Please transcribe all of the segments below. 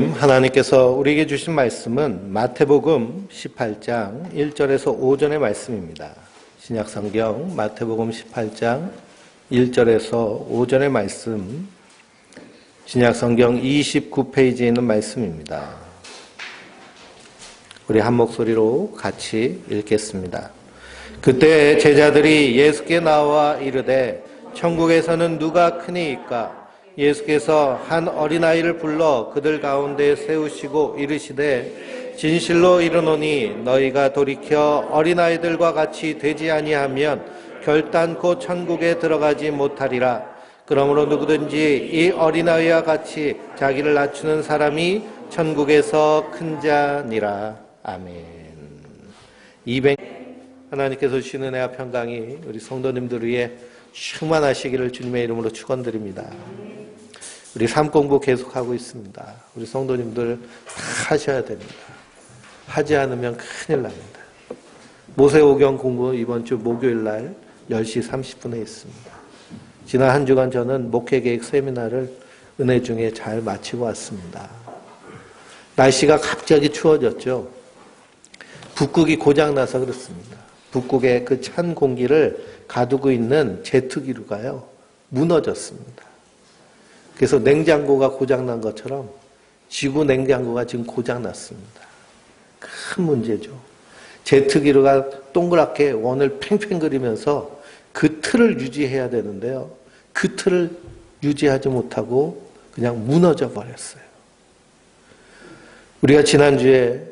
성도님, 하나님께서 우리에게 주신 말씀은 마태복음 18장 1절에서 5절의 말씀입니다. 신약성경 마태복음 18장 1절에서 5절의 말씀, 신약성경 29페이지에 있는 말씀입니다. 우리 한 목소리로 같이 읽겠습니다. 그때 제자들이 예수께 나와 이르되 천국에서는 누가 크니이까? 예수께서 한 어린아이를 불러 그들 가운데 세우시고 이르시되 진실로 이르노니 너희가 돌이켜 어린아이들과 같이 되지 아니하면 결단코 천국에 들어가지 못하리라. 그러므로 누구든지 이 어린아이와 같이 자기를 낮추는 사람이 천국에서 큰 자니라. 아멘. 하나님께서 주시는 은혜와 평강이 우리 성도님들 위해 충만하시기를 주님의 이름으로 축원드립니다. 우리 삶 공부 계속하고 있습니다. 우리 성도님들 다 하셔야 됩니다. 하지 않으면 큰일 납니다. 모세오경 공부 이번 주 목요일 날 10시 30분에 있습니다. 지난 한 주간 저는 목회계획 세미나를 은혜 중에 잘 마치고 왔습니다. 날씨가 갑자기 추워졌죠. 북극이 고장나서 그렇습니다. 북극의 그 찬 공기를 가두고 있는 제트기류가요, 무너졌습니다. 그래서 냉장고가 고장난 것처럼 지구 냉장고가 지금 고장났습니다. 큰 문제죠. 제트기류가 동그랗게 원을 팽팽 그리면서 그 틀을 유지해야 되는데요. 그 틀을 유지하지 못하고 그냥 무너져 버렸어요. 우리가 지난주에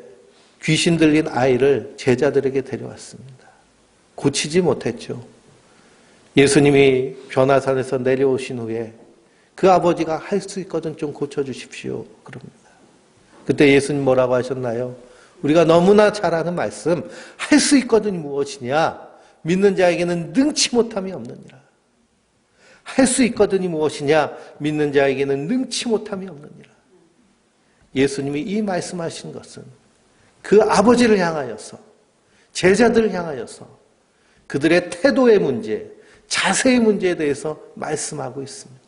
귀신 들린 아이를 제자들에게 데려왔습니다. 고치지 못했죠. 예수님이 변화산에서 내려오신 후에 그 아버지가 할 수 있거든 좀 고쳐주십시오. 그럽니다. 그때 예수님 뭐라고 하셨나요? 우리가 너무나 잘 아는 말씀, 할 수 있거든 무엇이냐? 믿는 자에게는 능치 못함이 없느니라. 할 수 있거든이 무엇이냐? 믿는 자에게는 능치 못함이 없느니라. 예수님이 이 말씀하신 것은 그 아버지를 향하여서, 제자들을 향하여서 그들의 태도의 문제, 자세의 문제에 대해서 말씀하고 있습니다.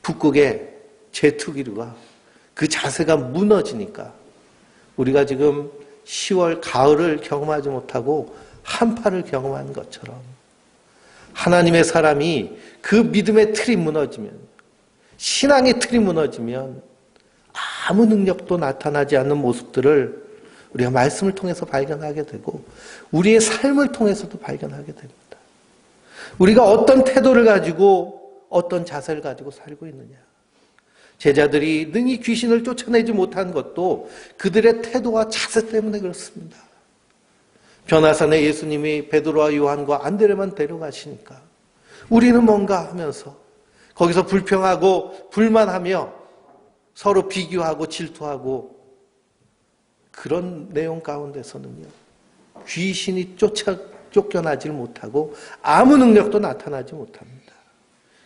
북극의 제트기류가 그 자세가 무너지니까 우리가 지금 10월 가을을 경험하지 못하고 한파를 경험한 것처럼 하나님의 사람이 그 믿음의 틀이 무너지면, 신앙의 틀이 무너지면 아무 능력도 나타나지 않는 모습들을 우리가 말씀을 통해서 발견하게 되고 우리의 삶을 통해서도 발견하게 됩니다. 우리가 어떤 태도를 가지고 어떤 자세를 가지고 살고 있느냐. 제자들이 능히 귀신을 쫓아내지 못한 것도 그들의 태도와 자세 때문에 그렇습니다. 변화산에 예수님이 베드로와 요한과 안드레만 데려가시니까 우리는 뭔가 하면서 거기서 불평하고 불만하며 서로 비교하고 질투하고 그런 내용 가운데서는요, 귀신이 쫓겨나질 못하고 아무 능력도 나타나지 못합니다.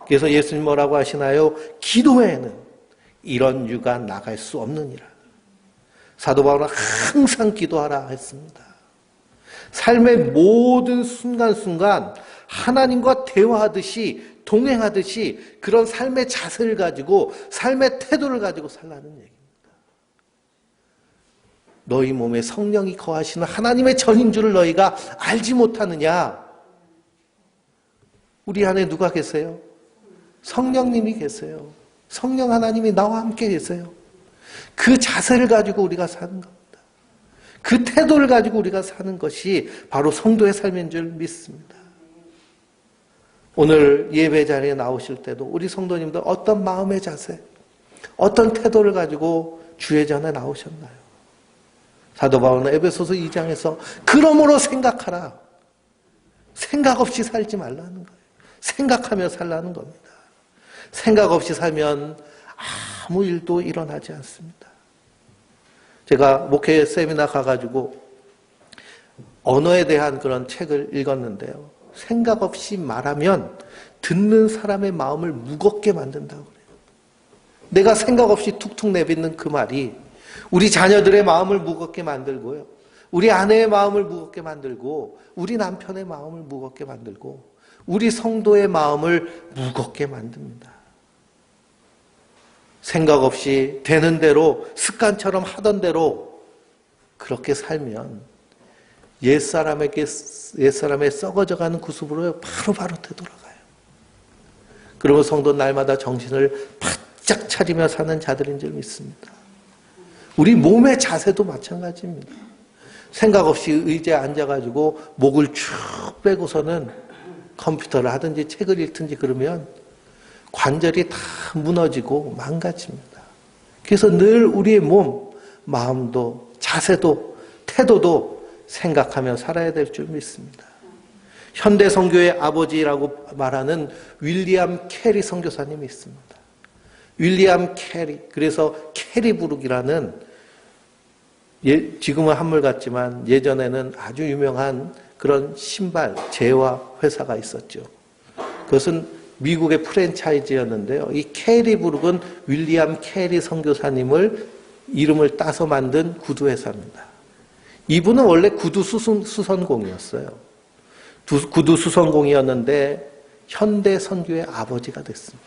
그래서 예수님 뭐라고 하시나요? 기도에는 이런 유가 나갈 수 없느니라. 사도 바울은 항상 기도하라 했습니다. 삶의 모든 순간순간 하나님과 대화하듯이, 동행하듯이 그런 삶의 자세를 가지고, 삶의 태도를 가지고 살라는 얘기입니다. 너희 몸에 성령이 거하시는 하나님의 전인 줄을 너희가 알지 못하느냐? 우리 안에 누가 계세요? 성령님이 계세요. 성령 하나님이 나와 함께 계세요. 그 자세를 가지고 우리가 사는 겁니다. 그 태도를 가지고 우리가 사는 것이 바로 성도의 삶인 줄 믿습니다. 오늘 예배 자리에 나오실 때도 우리 성도님들 어떤 마음의 자세, 어떤 태도를 가지고 주의 전에 나오셨나요? 사도 바울은 에베소서 2장에서 그러므로 생각하라. 생각 없이 살지 말라는 거예요. 생각하며 살라는 겁니다. 생각 없이 살면 아무 일도 일어나지 않습니다. 제가 목회 세미나 가가지고 언어에 대한 그런 책을 읽었는데요. 생각 없이 말하면 듣는 사람의 마음을 무겁게 만든다고 그래요. 내가 생각 없이 툭툭 내뱉는 그 말이 우리 자녀들의 마음을 무겁게 만들고요. 우리 아내의 마음을 무겁게 만들고 우리 남편의 마음을 무겁게 만들고 우리 성도의 마음을 무겁게 만듭니다. 생각 없이 되는 대로 습관처럼 하던 대로 그렇게 살면 옛사람의 썩어져가는 구습으로 바로 되돌아가요. 그러면 성도 날마다 정신을 바짝 차리며 사는 자들인 줄 믿습니다. 우리 몸의 자세도 마찬가지입니다. 생각 없이 의자에 앉아가지고 목을 쭉 빼고서는 컴퓨터를 하든지 책을 읽든지 그러면 관절이 다 무너지고 망가집니다. 그래서 늘 우리의 몸, 마음도 자세도 태도도 생각하며 살아야 될 줄 믿습니다. 현대 선교의 아버지라고 말하는 윌리엄 캐리 선교사님이 있습니다. 윌리엄 캐리, 그래서 캐리브룩이라는 지금은 한물 같지만 예전에는 아주 유명한 그런 신발 제화 회사가 있었죠. 그것은 미국의 프랜차이즈였는데요. 이 캐리브룩은 윌리엄 캐리 선교사님을 이름을 따서 만든 구두 회사입니다. 이분은 원래 구두 수선공이었어요. 구두 수선공이었는데 현대 선교의 아버지가 됐습니다.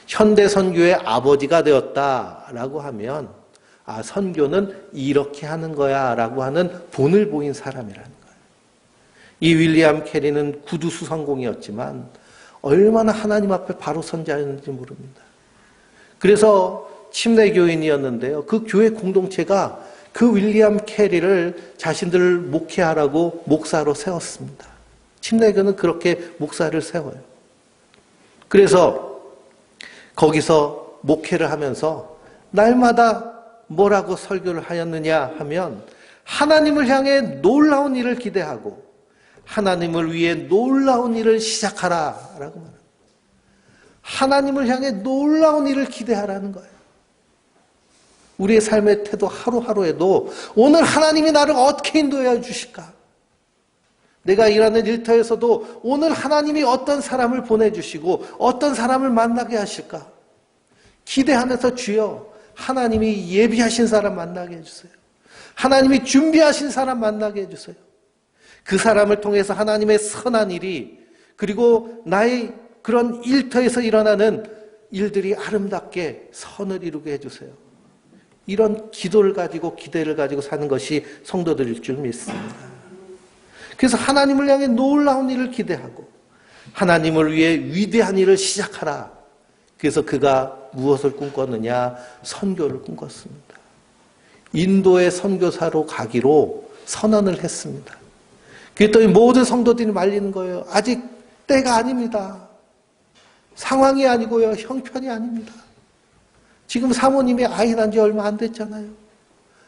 현대 선교의 아버지가 되었다라고 하면 선교는 이렇게 하는 거야 라고 하는 본을 보인 사람이라는 거예요. 이 윌리엄 캐리는 구두 수선공이었지만 얼마나 하나님 앞에 바로 선자였는지 모릅니다. 그래서 침례교인이었는데요. 그 교회 공동체가 그 윌리엄 캐리를 자신들을 목회하라고 목사로 세웠습니다. 침례교는 그렇게 목사를 세워요. 그래서 거기서 목회를 하면서 날마다 뭐라고 설교를 하였느냐 하면 하나님을 향해 놀라운 일을 기대하고 하나님을 위해 놀라운 일을 시작하라 라고 말합니다. 하나님을 향해 놀라운 일을 기대하라는 거예요. 우리의 삶의 태도 하루하루에도 오늘 하나님이 나를 어떻게 인도해 주실까? 내가 일하는 일터에서도 오늘 하나님이 어떤 사람을 보내주시고 어떤 사람을 만나게 하실까? 기대하면서 주여 하나님이 예비하신 사람 만나게 해주세요. 하나님이 준비하신 사람 만나게 해주세요. 그 사람을 통해서 하나님의 선한 일이 그리고 나의 그런 일터에서 일어나는 일들이 아름답게 선을 이루게 해주세요. 이런 기도를 가지고 기대를 가지고 사는 것이 성도들일 줄 믿습니다. 그래서 하나님을 향해 놀라운 일을 기대하고 하나님을 위해 위대한 일을 시작하라. 그래서 그가 무엇을 꿈꿨느냐? 선교를 꿈꿨습니다. 인도의 선교사로 가기로 선언을 했습니다. 그랬더니 모든 성도들이 말리는 거예요. 아직 때가 아닙니다. 상황이 아니고요. 형편이 아닙니다. 지금 사모님이 아이 낳은 지 얼마 안 됐잖아요.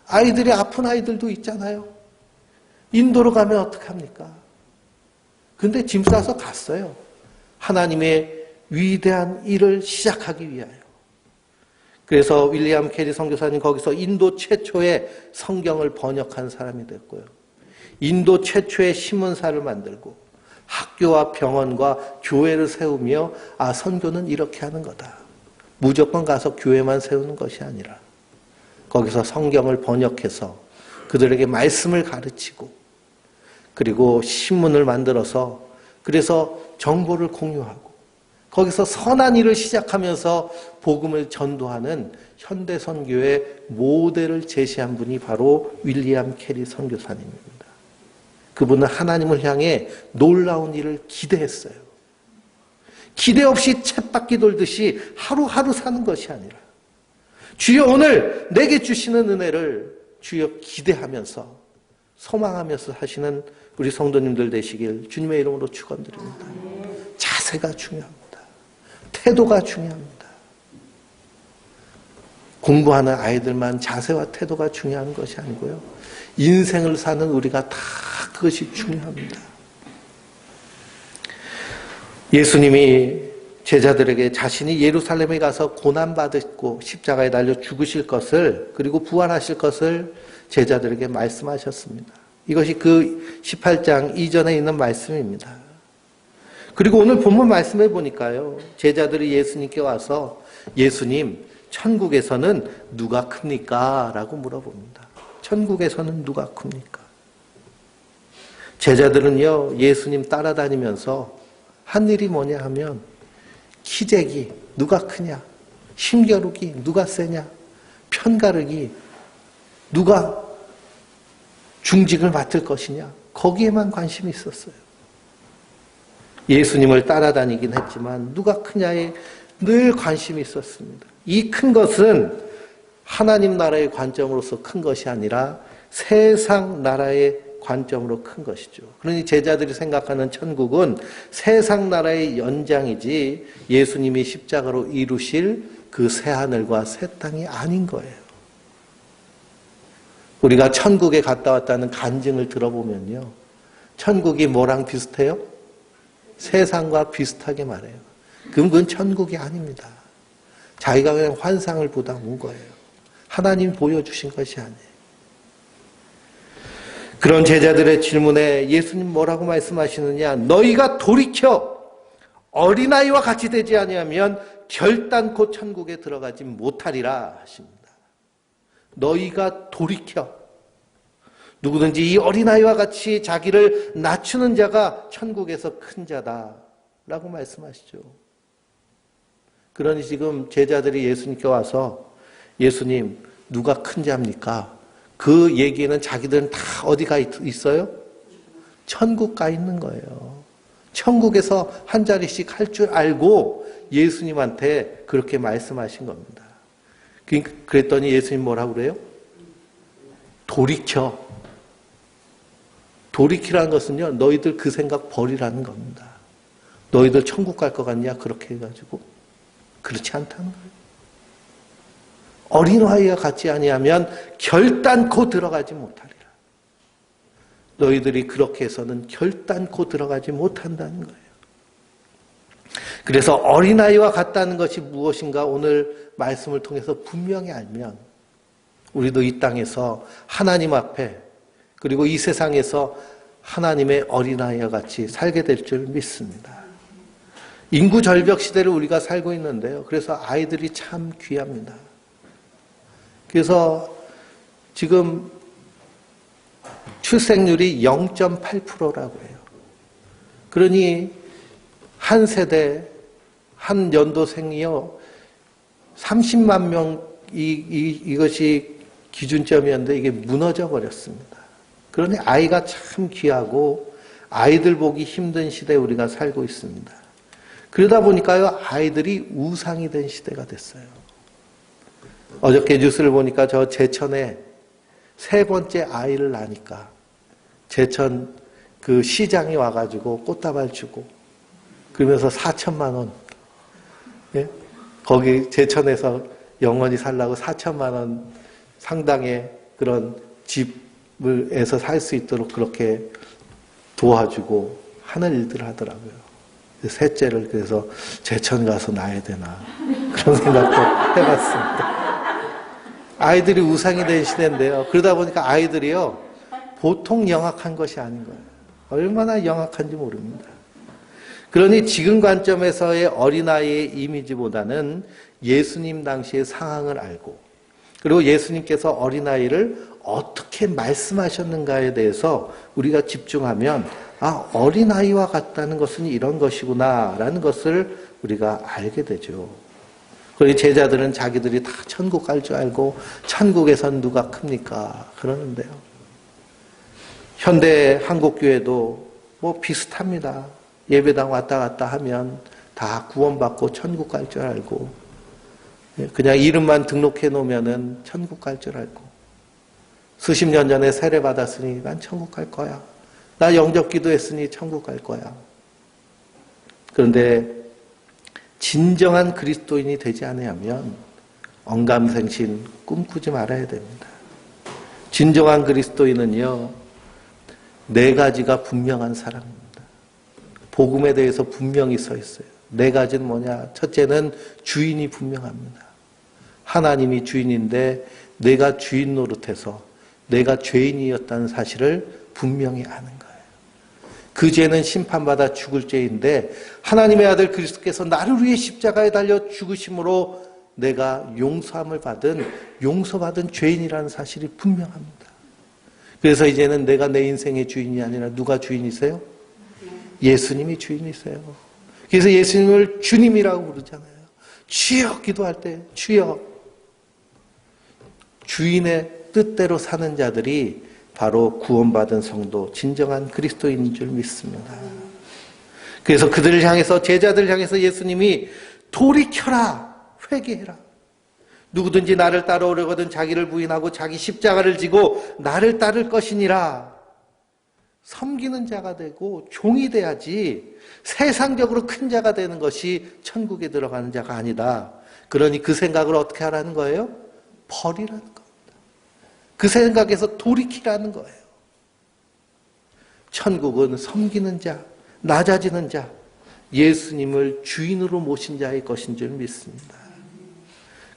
아이들이 아픈 아이들도 있잖아요. 인도로 가면 어떡합니까? 근데 짐 싸서 갔어요. 하나님의 위대한 일을 시작하기 위하여. 그래서 윌리엄 캐리 선교사님 거기서 인도 최초의 성경을 번역한 사람이 됐고요. 인도 최초의 신문사를 만들고 학교와 병원과 교회를 세우며 선교는 이렇게 하는 거다. 무조건 가서 교회만 세우는 것이 아니라 거기서 성경을 번역해서 그들에게 말씀을 가르치고 그리고 신문을 만들어서 그래서 정보를 공유하고 거기서 선한 일을 시작하면서 복음을 전도하는 현대 선교의 모델을 제시한 분이 바로 윌리엄 캐리 선교사님입니다. 그분은 하나님을 향해 놀라운 일을 기대했어요. 기대 없이 쳇바퀴 돌듯이 하루하루 사는 것이 아니라 주여 오늘 내게 주시는 은혜를 주여 기대하면서 소망하면서 하시는 우리 성도님들 되시길 주님의 이름으로 축원드립니다. 자세가 중요합니다. 태도가 중요합니다. 공부하는 아이들만 자세와 태도가 중요한 것이 아니고요. 인생을 사는 우리가 다 그것이 중요합니다. 예수님이 제자들에게 자신이 예루살렘에 가서 고난받고 십자가에 달려 죽으실 것을 그리고 부활하실 것을 제자들에게 말씀하셨습니다. 이것이 그 18장 이전에 있는 말씀입니다. 그리고 오늘 본문 말씀해 보니까요. 제자들이 예수님께 와서 예수님, 천국에서는 누가 큽니까? 라고 물어봅니다. 천국에서는 누가 큽니까? 제자들은요. 예수님 따라다니면서 한 일이 뭐냐 하면 키재기, 누가 크냐? 힘겨루기 누가 세냐, 편가르기 누가 중직을 맡을 것이냐, 거기에만 관심이 있었어요. 예수님을 따라다니긴 했지만 누가 크냐에 늘 관심이 있었습니다. 이 큰 것은 하나님 나라의 관점으로서 큰 것이 아니라 세상 나라의 관점으로 큰 것이죠. 그러니 제자들이 생각하는 천국은 세상 나라의 연장이지 예수님이 십자가로 이루실 그 새하늘과 새 땅이 아닌 거예요. 우리가 천국에 갔다 왔다는 간증을 들어보면요, 천국이 뭐랑 비슷해요? 세상과 비슷하게 말해요. 그건 천국이 아닙니다. 자기가 그냥 환상을 보다 온 거예요. 하나님 보여주신 것이 아니에요. 그런 제자들의 질문에 예수님 뭐라고 말씀하시느냐? 너희가 돌이켜 어린아이와 같이 되지 아니하면 결단코 천국에 들어가지 못하리라 하십니다. 너희가 돌이켜. 누구든지 이 어린아이와 같이 자기를 낮추는 자가 천국에서 큰 자다라고 말씀하시죠. 그러니 지금 제자들이 예수님께 와서 예수님 누가 큰 자입니까? 그 얘기는 자기들은 다 어디가 있어요? 천국 가 있는 거예요. 천국에서 한 자리씩 할 줄 알고 예수님한테 그렇게 말씀하신 겁니다. 그랬더니 예수님 뭐라고 그래요? 돌이켜. 돌이키라는 것은요, 너희들 그 생각 버리라는 겁니다. 너희들 천국 갈 것 같냐? 그렇게 해가지고. 그렇지 않다는 거예요. 어린아이와 같지 아니하면 결단코 들어가지 못하리라. 너희들이 그렇게 해서는 결단코 들어가지 못한다는 거예요. 그래서 어린아이와 같다는 것이 무엇인가 오늘 말씀을 통해서 분명히 알면 우리도 이 땅에서 하나님 앞에 그리고 이 세상에서 하나님의 어린아이와 같이 살게 될 줄 믿습니다. 인구 절벽 시대를 우리가 살고 있는데요. 그래서 아이들이 참 귀합니다. 그래서 지금 출생률이 0.8%라고 해요. 그러니 한 세대, 한 연도생이요, 30만 명, 이것이 기준점이었는데 이게 무너져 버렸습니다. 그러니 아이가 참 귀하고 아이들 보기 힘든 시대에 우리가 살고 있습니다. 그러다 보니까요, 아이들이 우상이 된 시대가 됐어요. 어저께 뉴스를 보니까 저 제천에 세 번째 아이를 낳으니까 제천 그 시장이 와가지고 꽃다발 주고 그러면서 4천만 원, 예? 거기 제천에서 영원히 살라고 4천만 원 상당의 그런 집에서 살 수 있도록 그렇게 도와주고 하는 일들을 하더라고요. 셋째를 그래서 제천 가서 낳아야 되나 그런 생각도 해봤습니다. 아이들이 우상이 된 시대인데요. 그러다 보니까 아이들이요, 보통 영악한 것이 아닌 거예요. 얼마나 영악한지 모릅니다. 그러니 지금 관점에서의 어린아이의 이미지보다는 예수님 당시의 상황을 알고 그리고 예수님께서 어린아이를 어떻게 말씀하셨는가에 대해서 우리가 집중하면 아, 어린아이와 같다는 것은 이런 것이구나 라는 것을 우리가 알게 되죠. 그리고 제자들은 자기들이 다 천국 갈 줄 알고 천국에선 누가 큽니까? 그러는데요. 현대 한국교회도 뭐 비슷합니다. 예배당 왔다 갔다 하면 다 구원받고 천국 갈 줄 알고 그냥 이름만 등록해 놓으면은 천국 갈 줄 알고 수십 년 전에 세례 받았으니 난 천국 갈 거야. 나 영접 기도했으니 천국 갈 거야. 그런데 진정한 그리스도인이 되지 않으면 언감생심 꿈꾸지 말아야 됩니다. 진정한 그리스도인은요, 네 가지가 분명한 사람입니다. 복음에 대해서 분명히 서 있어요. 네 가지는 뭐냐? 첫째는 주인이 분명합니다. 하나님이 주인인데 내가 주인 노릇해서 내가 죄인이었다는 사실을 분명히 아는 거예요. 그 죄는 심판받아 죽을 죄인데 하나님의 아들 그리스도께서 나를 위해 십자가에 달려 죽으심으로 내가 용서함을 받은 용서받은 죄인이라는 사실이 분명합니다. 그래서 이제는 내가 내 인생의 주인이 아니라 누가 주인이세요? 예수님이 주인이세요. 그래서 예수님을 주님이라고 부르잖아요. 주여 기도할 때 주여, 주인의 뜻대로 사는 자들이 바로 구원받은 성도, 진정한 그리스도인인 줄 믿습니다. 그래서 그들을 향해서, 제자들을 향해서 예수님이 돌이켜라, 회개해라. 누구든지 나를 따라오려거든 자기를 부인하고 자기 십자가를 지고 나를 따를 것이니라. 섬기는 자가 되고 종이 돼야지 세상적으로 큰 자가 되는 것이 천국에 들어가는 자가 아니다. 그러니 그 생각을 어떻게 하라는 거예요? 버리라는 겁니다. 그 생각에서 돌이키라는 거예요. 천국은 섬기는 자, 낮아지는 자, 예수님을 주인으로 모신 자의 것인 줄 믿습니다.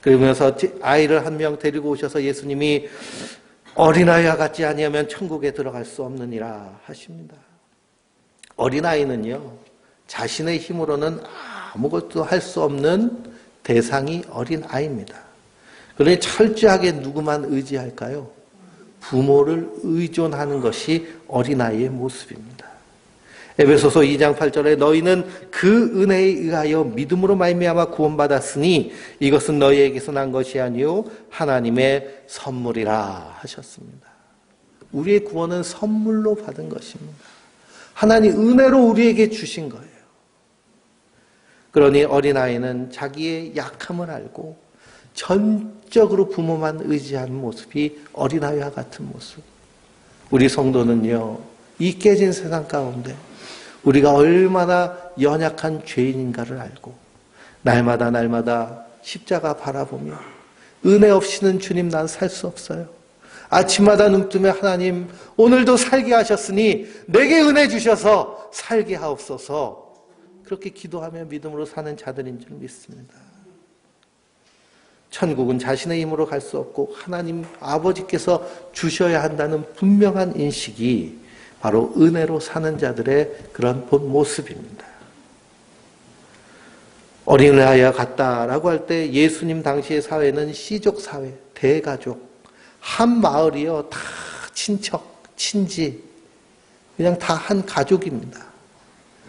그러면서 아이를 한 명 데리고 오셔서 예수님이 어린아이와 같지 아니하면 천국에 들어갈 수 없느니라 하십니다. 어린아이는요, 자신의 힘으로는 아무것도 할 수 없는 대상이 어린아이입니다. 그러니 철저하게 누구만 의지할까요? 부모를 의존하는 것이 어린아이의 모습입니다. 에베소서 2장 8절에 너희는 그 은혜에 의하여 믿음으로 말미암아 구원받았으니 이것은 너희에게서 난 것이 아니요 하나님의 선물이라 하셨습니다. 우리의 구원은 선물로 받은 것입니다. 하나님 은혜로 우리에게 주신 거예요. 그러니 어린아이는 자기의 약함을 알고 전적으로 부모만 의지하는 모습이 어린아이와 같은 모습. 우리 성도는요, 이 깨진 세상 가운데 우리가 얼마나 연약한 죄인인가를 알고 날마다 십자가 바라보며 은혜 없이는 주님 난 살 수 없어요. 아침마다 눈 뜨면 하나님 오늘도 살게 하셨으니 내게 은혜 주셔서 살게 하옵소서. 그렇게 기도하며 믿음으로 사는 자들인 줄 믿습니다. 천국은 자신의 힘으로 갈 수 없고 하나님 아버지께서 주셔야 한다는 분명한 인식이 바로 은혜로 사는 자들의 그런 본 모습입니다. 어린아이와 같다라고 할 때 예수님 당시의 사회는 시족 사회, 대가족, 한 마을이요 다 친척, 친지, 그냥 다 한 가족입니다.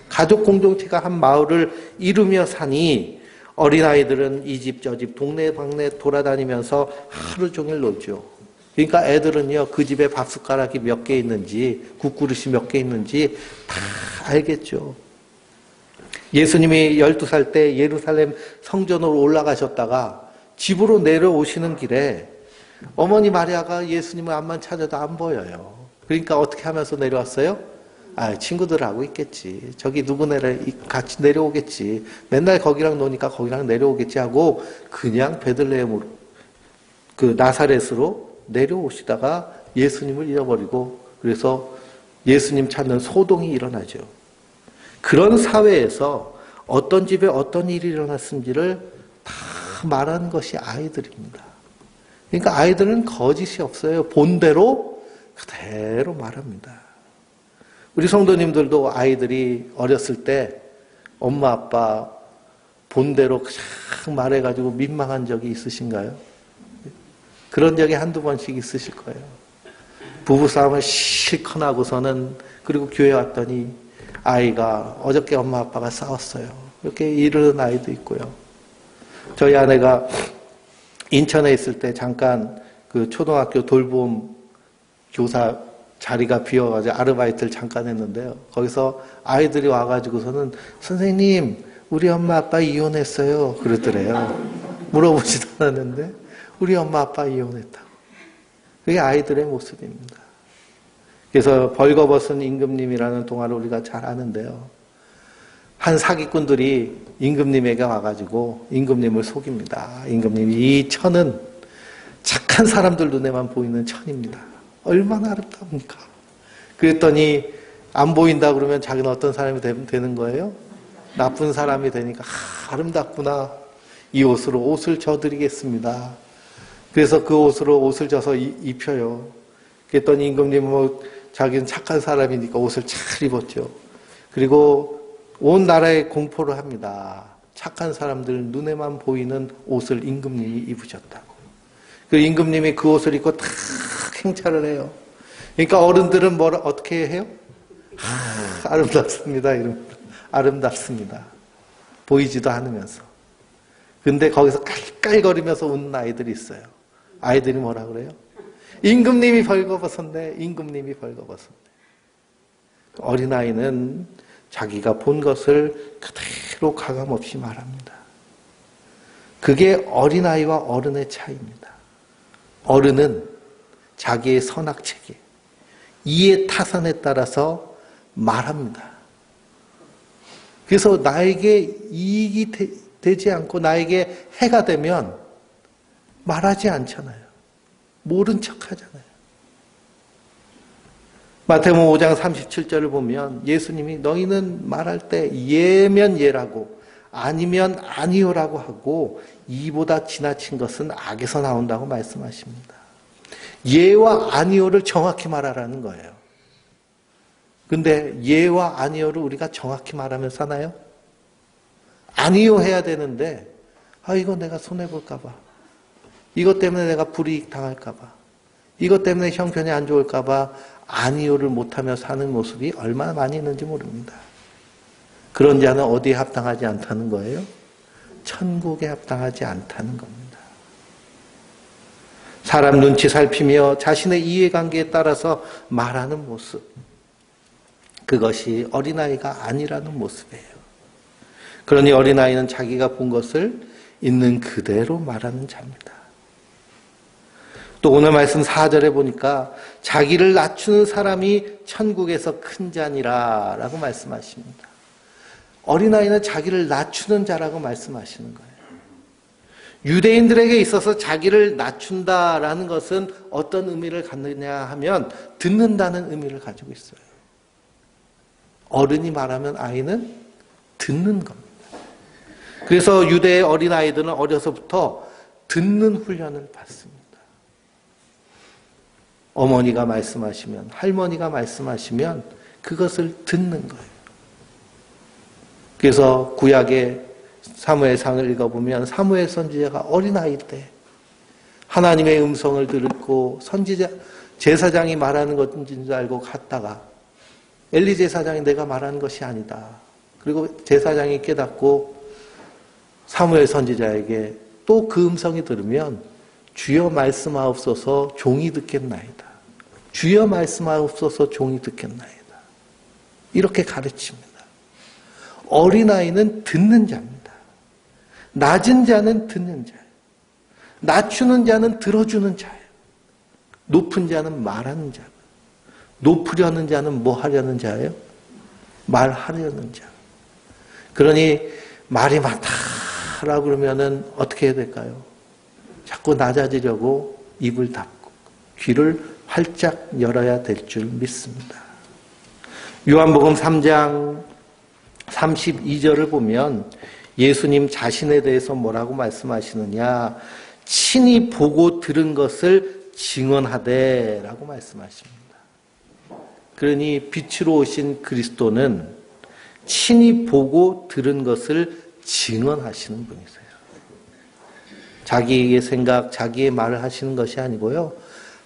가족 공동체가 한 마을을 이루며 사니 어린아이들은 이 집 저 집 동네 방네 돌아다니면서 하루 종일 놀죠. 그러니까 애들은요 그 집에 밥숟가락이 몇 개 있는지 국그릇이 몇 개 있는지 다 알겠죠. 예수님이 12살 때 예루살렘 성전으로 올라가셨다가 집으로 내려오시는 길에 어머니 마리아가 예수님을 앞만 찾아도 안 보여요. 그러니까 어떻게 하면서 내려왔어요? 친구들하고 있겠지. 저기 누구네랑 같이 내려오겠지. 맨날 거기랑 노니까 거기랑 내려오겠지 하고 그냥 베들레헴으로 그 나사렛으로 내려오시다가 예수님을 잃어버리고 그래서 예수님 찾는 소동이 일어나죠. 그런 사회에서 어떤 집에 어떤 일이 일어났는지를 다 말하는 것이 아이들입니다. 그러니까 아이들은 거짓이 없어요. 본대로 그대로 말합니다. 우리 성도님들도 아이들이 어렸을 때 엄마 아빠 본대로 그냥 말해가지고 민망한 적이 있으신가요? 그런 적이 한두 번씩 있으실 거예요. 부부싸움을 실컷 하고서는 그리고 교회 왔더니 아이가 어저께 엄마 아빠가 싸웠어요. 이렇게 이르는 아이도 있고요. 저희 아내가 인천에 있을 때 잠깐 그 초등학교 돌봄 교사 자리가 비어가지고 아르바이트를 잠깐 했는데요. 거기서 아이들이 와가지고서는 선생님 우리 엄마 아빠 이혼했어요 그러더래요. 물어보지도 않았는데 우리 엄마 아빠 이혼했다고. 그게 아이들의 모습입니다. 그래서 벌거벗은 임금님이라는 동화를 우리가 잘 아는데요. 한 사기꾼들이 임금님에게 와가지고 임금님을 속입니다. 임금님, 이 천은 착한 사람들 눈에만 보이는 천입니다. 얼마나 아름답습니까? 그랬더니 안 보인다 그러면 자기는 어떤 사람이 되는 거예요? 나쁜 사람이 되니까 아름답구나. 이 옷으로 옷을 져드리겠습니다. 그래서 그 옷으로 옷을 져서 입혀요. 그랬더니 임금님은 자기는 착한 사람이니까 옷을 잘 입었죠. 그리고 온 나라에 공포를 합니다. 착한 사람들 눈에만 보이는 옷을 임금님이 입으셨다고. 그 임금님이 그 옷을 입고 다 행차를 해요. 그러니까 어른들은 어떻게 해요? 아름답습니다. 이러면 아름답습니다. 보이지도 않으면서. 근데 거기서 깔깔거리면서 웃는 아이들이 있어요. 아이들이 뭐라 그래요? 임금님이 벌거벗었네. 임금님이 벌거벗었네. 어린아이는 자기가 본 것을 그대로 가감없이 말합니다. 그게 어린아이와 어른의 차이입니다. 어른은 자기의 선악체계, 이해 타산에 따라서 말합니다. 그래서 나에게 이익이 되지 않고 나에게 해가 되면 말하지 않잖아요. 모른 척 하잖아요. 마태복음 5장 37절을 보면 예수님이 너희는 말할 때 예면 예라고 아니면 아니요라고 하고 이보다 지나친 것은 악에서 나온다고 말씀하십니다. 예와 아니요를 정확히 말하라는 거예요. 근데 예와 아니요를 우리가 정확히 말하면 사나요? 아니요 해야 되는데 이거 내가 손해볼까 봐. 이것 때문에 내가 불이익 당할까 봐. 이것 때문에 형편이 안 좋을까 봐 아니요를 못하며 사는 모습이 얼마나 많이 있는지 모릅니다. 그런 자는 어디에 합당하지 않다는 거예요? 천국에 합당하지 않다는 겁니다. 사람 눈치 살피며 자신의 이해관계에 따라서 말하는 모습, 그것이 어린아이가 아니라는 모습이에요. 그러니 어린아이는 자기가 본 것을 있는 그대로 말하는 자입니다. 또 오늘 말씀 4절에 보니까 자기를 낮추는 사람이 천국에서 큰 자니라 라고 말씀하십니다. 어린아이는 자기를 낮추는 자라고 말씀하시는 거예요. 유대인들에게 있어서 자기를 낮춘다라는 것은 어떤 의미를 갖느냐 하면 듣는다는 의미를 가지고 있어요. 어른이 말하면 아이는 듣는 겁니다. 그래서 유대의 어린아이들은 어려서부터 듣는 훈련을 받습니다. 어머니가 말씀하시면, 할머니가 말씀하시면 그것을 듣는 거예요. 그래서 구약의 사무엘상을 읽어보면 사무엘 선지자가 어린아이 때 하나님의 음성을 듣고 제사장이 말하는 것인 줄 알고 갔다가 엘리 제사장이 내가 말하는 것이 아니다. 그리고 제사장이 깨닫고 사무엘 선지자에게 또 그 음성이 들으면 주여 말씀하옵소서 종이 듣겠나이다. 주여 말씀하옵소서 종이 듣겠나이다. 이렇게 가르칩니다. 어린아이는 듣는 자입니다. 낮은 자는 듣는 자예요. 낮추는 자는 들어주는 자예요. 높은 자는 말하는 자예요. 높으려는 자는 뭐 하려는 자예요? 말하려는 자. 그러니 말이 많다라고 그러면은 어떻게 해야 될까요? 자꾸 낮아지려고 입을 닫고 귀를 활짝 열어야 될 줄 믿습니다. 요한복음 3장 32절을 보면 예수님 자신에 대해서 뭐라고 말씀하시느냐? 친히 보고 들은 것을 증언하되 라고 말씀하십니다. 그러니 빛으로 오신 그리스도는 친히 보고 들은 것을 증언하시는 분이세요. 자기의 생각, 자기의 말을 하시는 것이 아니고요.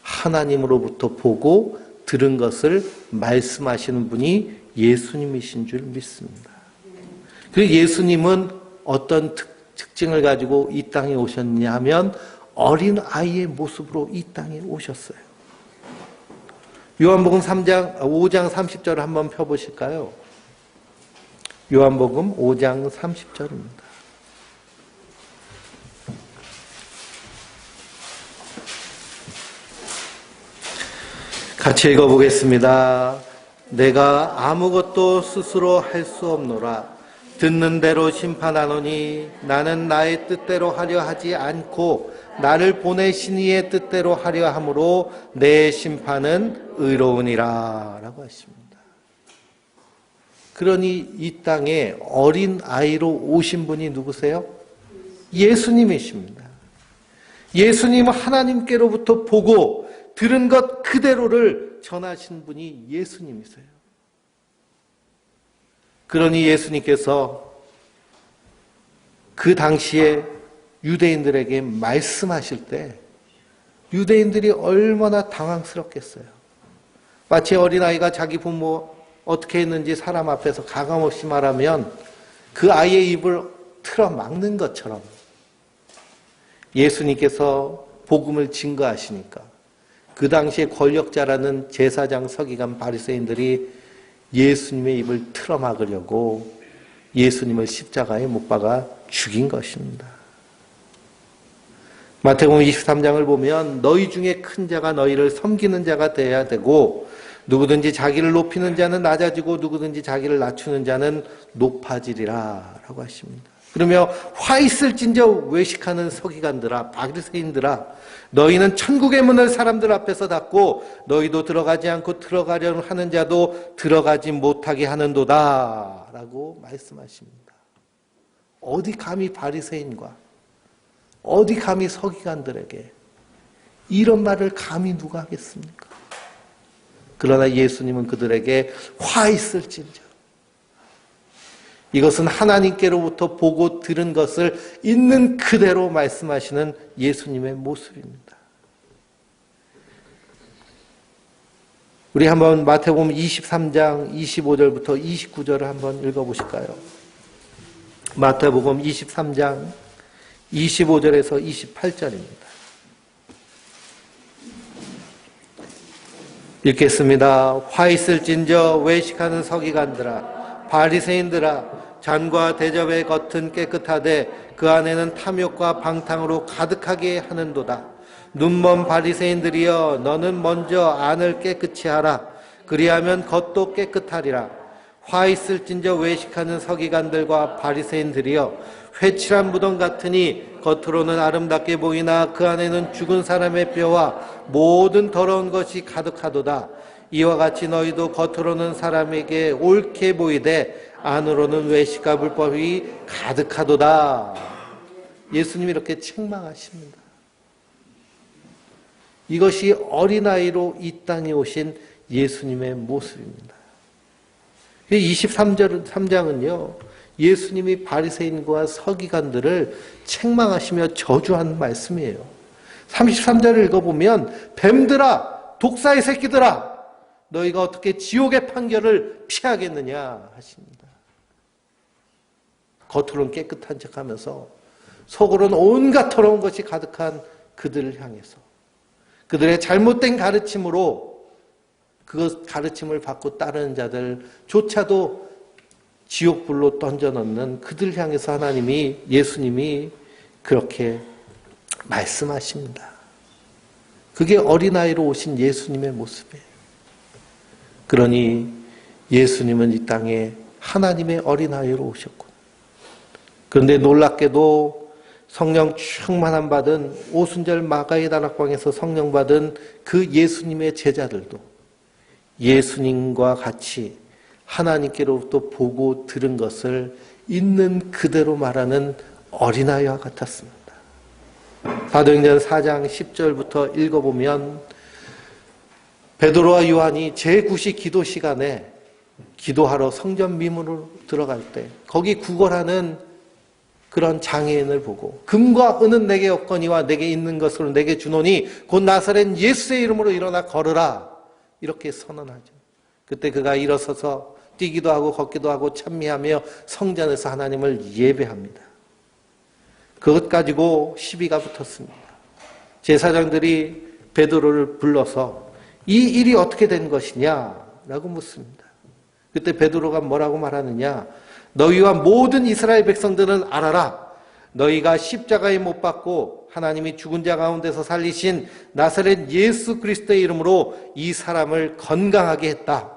하나님으로부터 보고 들은 것을 말씀하시는 분이 예수님이신 줄 믿습니다. 그리고 예수님은 어떤 특징을 가지고 이 땅에 오셨냐 하면 어린 아이의 모습으로 이 땅에 오셨어요. 요한복음 5장 30절을 한번 펴보실까요? 요한복음 5장 30절입니다. 같이 읽어보겠습니다. 내가 아무것도 스스로 할 수 없노라. 듣는 대로 심판하노니 나는 나의 뜻대로 하려 하지 않고 나를 보내신 이의 뜻대로 하려 함으로 내 심판은 의로우니라 라고 하십니다. 그러니 이 땅에 어린 아이로 오신 분이 누구세요? 예수님이십니다. 예수님은 하나님께로부터 보고 들은 것 그대로를 전하신 분이 예수님이세요. 그러니 예수님께서 그 당시에 유대인들에게 말씀하실 때 유대인들이 얼마나 당황스럽겠어요. 마치 어린아이가 자기 부모 어떻게 했는지 사람 앞에서 가감없이 말하면 그 아이의 입을 틀어 막는 것처럼 예수님께서 복음을 증거하시니까 그 당시에 권력자라는 제사장, 서기관, 바리새인들이 예수님의 입을 틀어막으려고 예수님을 십자가에 못 박아 죽인 것입니다. 마태복음 23장을 보면 너희 중에 큰 자가 너희를 섬기는 자가 되어야 되고 누구든지 자기를 높이는 자는 낮아지고 누구든지 자기를 낮추는 자는 높아지리라 라고 하십니다. 그러며 화 있을진저 외식하는 서기관들아 바리새인들아 너희는 천국의 문을 사람들 앞에서 닫고 너희도 들어가지 않고 들어가려는 하는 자도 들어가지 못하게 하는도다 라고 말씀하십니다. 어디 감히 바리새인과 어디 감히 서기관들에게 이런 말을 감히 누가 하겠습니까? 그러나 예수님은 그들에게 화 있을진저 이것은 하나님께로부터 보고 들은 것을 있는 그대로 말씀하시는 예수님의 모습입니다. 우리 한번 마태복음 23장 25절부터 29절을 한번 읽어보실까요? 마태복음 23장 25절에서 28절입니다. 읽겠습니다. 화 있을진저 외식하는 서기관들아 바리새인들아 잔과 대접의 겉은 깨끗하되 그 안에는 탐욕과 방탕으로 가득하게 하는도다. 눈먼 바리새인들이여 너는 먼저 안을 깨끗이 하라. 그리하면 겉도 깨끗하리라. 화 있을진저 외식하는 서기관들과 바리새인들이여 회칠한 무덤 같으니 겉으로는 아름답게 보이나 그 안에는 죽은 사람의 뼈와 모든 더러운 것이 가득하도다. 이와 같이 너희도 겉으로는 사람에게 옳게 보이되 안으로는 외식과 불법이 가득하도다. 예수님이 이렇게 책망하십니다. 이것이 어린아이로 이 땅에 오신 예수님의 모습입니다. 23장은요. 예수님이 바리새인과 서기관들을 책망하시며 저주하는 말씀이에요. 33절을 읽어보면 뱀들아 독사의 새끼들아 너희가 어떻게 지옥의 판결을 피하겠느냐 하십니다. 겉으로는 깨끗한 척하면서 속으로는 온갖 더러운 것이 가득한 그들을 향해서 그들의 잘못된 가르침으로 그 가르침을 받고 따르는 자들조차도 지옥불로 던져넣는 그들 향해서 예수님이 그렇게 말씀하십니다. 그게 어린아이로 오신 예수님의 모습이에요. 그러니 예수님은 이 땅에 하나님의 어린아이로 오셨고 그런데 놀랍게도 성령 충만함 받은 오순절 마가의 다락방에서 성령 받은 그 예수님의 제자들도 예수님과 같이 하나님께로부터 보고 들은 것을 있는 그대로 말하는 어린아이와 같았습니다. 사도행전 4장 10절부터 읽어보면 베드로와 요한이 제9시 기도 시간에 기도하러 성전 미문으로 들어갈 때 거기 구걸하는 그런 장애인을 보고 금과 은은 내게 없거니와 내게 있는 것으로 내게 주노니 곧 나사렛 예수의 이름으로 일어나 걸으라 이렇게 선언하죠. 그때 그가 일어서서 뛰기도 하고 걷기도 하고 찬미하며 성전에서 하나님을 예배합니다. 그것 가지고 시비가 붙었습니다. 제사장들이 베드로를 불러서 이 일이 어떻게 된 것이냐라고 묻습니다. 그때 베드로가 뭐라고 말하느냐? 너희와 모든 이스라엘 백성들은 알아라. 너희가 십자가에 못 박고 하나님이 죽은 자 가운데서 살리신 나사렛 예수 그리스도의 이름으로 이 사람을 건강하게 했다.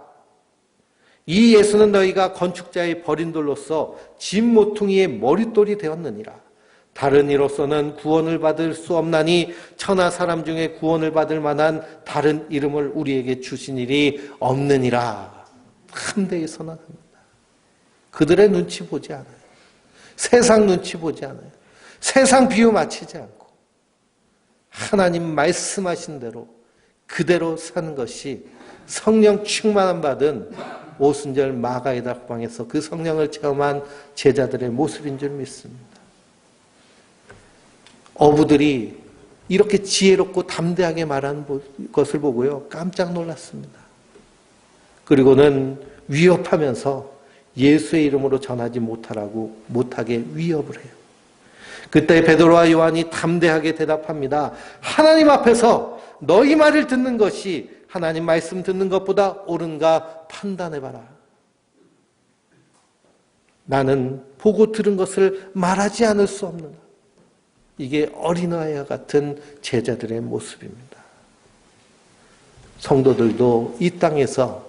이 예수는 너희가 건축자의 버린 돌로서 집 모퉁이의 머릿돌이 되었느니라. 다른 이로서는 구원을 받을 수 없나니 천하 사람 중에 구원을 받을 만한 다른 이름을 우리에게 주신 일이 없느니라. 담대히 선언합니다. 그들의 눈치 보지 않아요. 세상 눈치 보지 않아요. 세상 비유 맞추지 않고 하나님 말씀하신 대로 그대로 사는 것이 성령 충만함 받은 오순절 마가의 다락방에서 그 성령을 체험한 제자들의 모습인 줄 믿습니다. 어부들이 이렇게 지혜롭고 담대하게 말하는 것을 보고요 깜짝 놀랐습니다. 그리고는 위협하면서 예수의 이름으로 전하지 못하게 위협을 해요. 그때 베드로와 요한이 담대하게 대답합니다. 하나님 앞에서 너희 말을 듣는 것이 하나님 말씀 듣는 것보다 옳은가 판단해봐라. 나는 보고 들은 것을 말하지 않을 수 없느냐. 이게 어린아이와 같은 제자들의 모습입니다. 성도들도 이 땅에서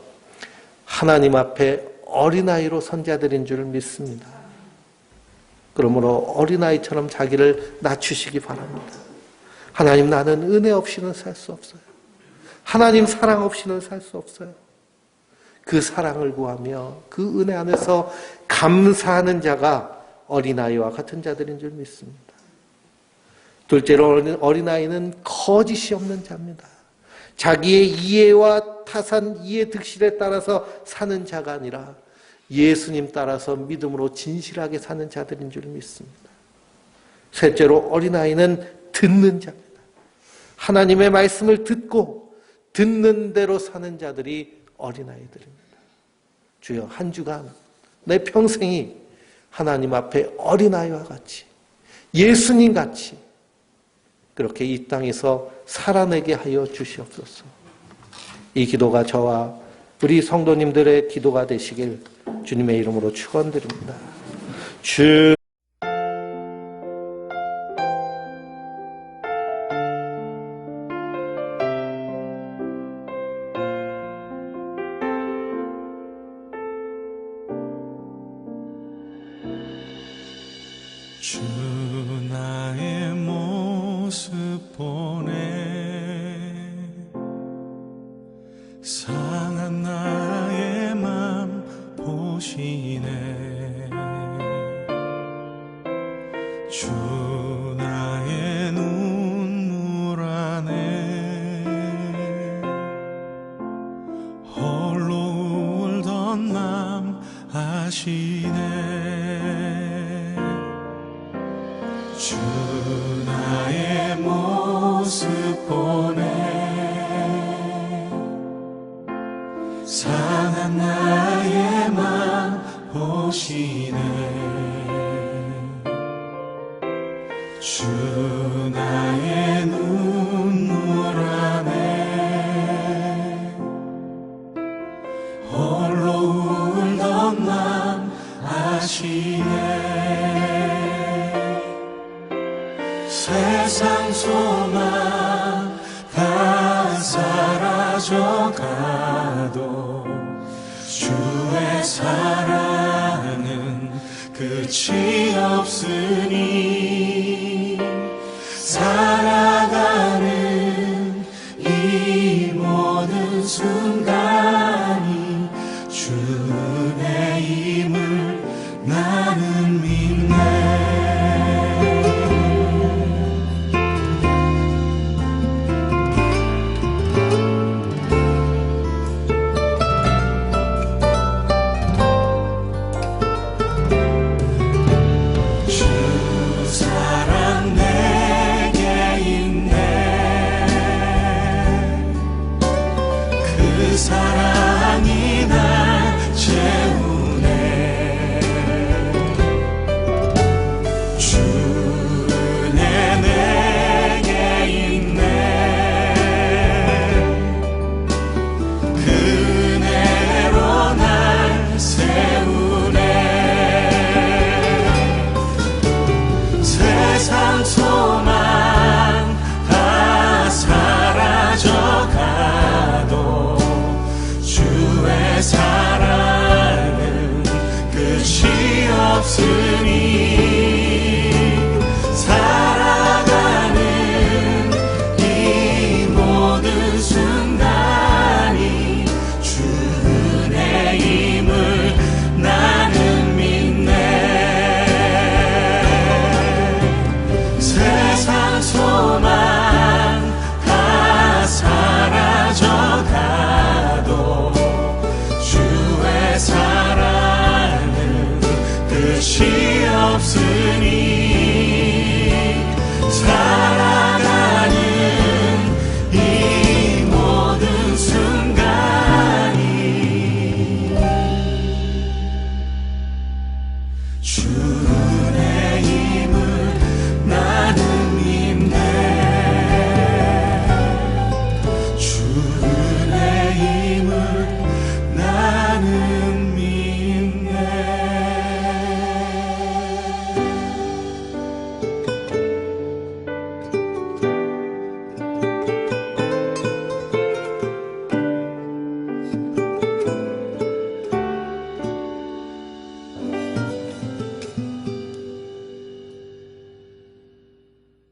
하나님 앞에 어린아이로 선자들인 줄 믿습니다. 그러므로 어린아이처럼 자기를 낮추시기 바랍니다. 하나님, 나는 은혜 없이는 살 수 없어요. 하나님 사랑 없이는 살 수 없어요. 그 사랑을 구하며 그 은혜 안에서 감사하는 자가 어린아이와 같은 자들인 줄 믿습니다. 둘째로 어린아이는 거짓이 없는 자입니다. 자기의 이해와 타산 이해 득실에 따라서 사는 자가 아니라 예수님 따라서 믿음으로 진실하게 사는 자들인 줄 믿습니다. 셋째로 어린아이는 듣는 자입니다. 하나님의 말씀을 듣고 듣는 대로 사는 자들이 어린아이들입니다. 주여, 한 주간 내 평생이 하나님 앞에 어린아이와 같이 예수님 같이 그렇게 이 땅에서 살아내게 하여 주시옵소서. 이 기도가 저와 우리 성도님들의 기도가 되시길 주님의 이름으로 축원드립니다. 주 나의 모습 보네 상한 나의 맘 보시네 주 나의 눈물 안에 홀로 울던 맘 아시네 주 나의 모습 보네 상한 나의 맘 보시네 주 나의 눈물 안에 홀로 울던 맘 아시네 세상 소망 다 사라져가도 주의 사랑은 끝이 없으니 살아가는 이 모든 순간이 주 은혜임을 나는 믿네 사랑이 날 채우네 주 은혜 내게 있네 그 은혜로 날 세우네 세상 소망 다 사라져가도 주의 사랑은 끝이 없으니